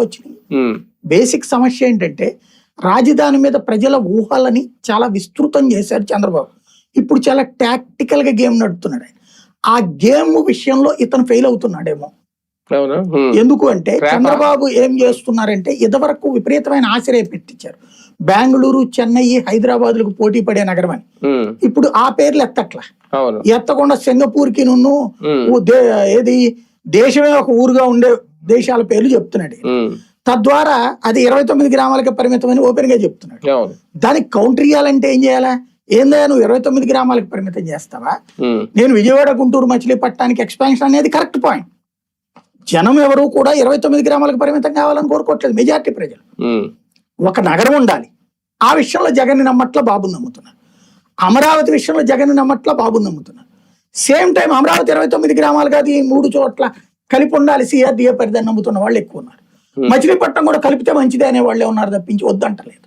వచ్చినాయి. బేసిక్ సమస్య ఏంటంటే రాజధాని మీద ప్రజల ఊహలని చాలా విస్తృతం చేశారు చంద్రబాబు. ఇప్పుడు చాలా టాక్టికల్ గా గేమ్ నడుపుతున్నాడు ఆయన. ఆ గేమ్ విషయంలో ఇతను ఫెయిల్ అవుతున్నాడేమో. ఎందుకు అంటే చంద్రబాబు ఏం చేస్తున్నారంటే ఇదివరకు విపరీతమైన ఆశ పెట్టించారు. బెంగళూరు, చెన్నై, హైదరాబాద్లకు పోటీ పడే నగరం అని. ఇప్పుడు ఆ పేర్లు ఎత్తట్లా. ఎత్తకుండా సింగపూర్ కి ఏది దేశమే ఒక ఊరుగా ఉండే దేశాల పేర్లు చెప్తున్నాడు. తద్వారా అది 29 గ్రామాలకే పరిమితం అని ఓపెన్ గా చెప్తున్నాడు. దానికి కౌంటర్ ఇయ్యాలంటే ఏం చేయాలా? ఏందా నువ్వు 29 గ్రామాలకు పరిమితం చేస్తావా? నేను విజయవాడ, గుంటూరు, మచిలీపట్నానికి ఎక్స్పాన్షన్ అనేది కరెక్ట్ పాయింట్. జనం ఎవరు కూడా 29 గ్రామాలకు పరిమితం కావాలని కోరుకోవట్లేదు. మెజార్టీ ప్రజలు ఒక నగరం ఉండాలి. ఆ విషయంలో జగన్ నమ్మట్ల బాబుని నమ్ముతున్నారు. అమరావతి విషయంలో జగన్ నమ్మట్ల బాబుని నమ్ముతున్నారు. సేమ్ టైం అమరావతి 29 గ్రామాలు కాదు, ఈ 3 చోట్ల కలిపి ఉండాలి సిఆర్డీఏ పరిధిని నమ్ముతున్న వాళ్ళు ఎక్కువ ఉన్నారు. మచిలీపట్నం కూడా కలిపితే మంచిదే అనే వాళ్ళే ఉన్నారు తప్పించి వద్దంటలేదు.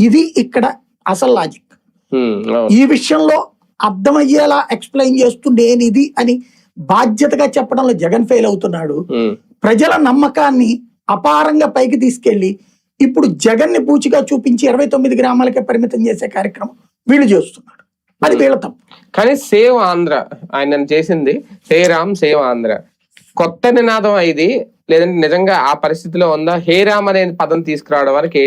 ఇది ఇక్కడ అసలు లాజిక్. ఈ విషయంలో అర్థమయ్యేలా ఎక్స్ప్లెయిన్ చేస్తూ నేను ఇది అని బాధ్యతగా చెప్పడంలో జగన్ ఫెయిల్ అవుతున్నాడు. ప్రజల నమ్మకాన్ని అపారంగా పైకి తీసుకెళ్లి ఇప్పుడు జగన్ ని పూచిగా చూపించి 29 గ్రామాలకే పరిమితం చేసే కార్యక్రమం వీళ్ళు చేస్తున్నారు. అది వీళ్ళ తప్పు. కానీ సేవ్ ఆంధ్ర ఆయన చేసింది, హే రామ్ సేవ్ ఆంధ్ర కొత్త నినాదం ఇది, లేదంటే నిజంగా ఆ పరిస్థితిలో ఉందా? హే రామ్ అనే పదం తీసుకురావడం వరకు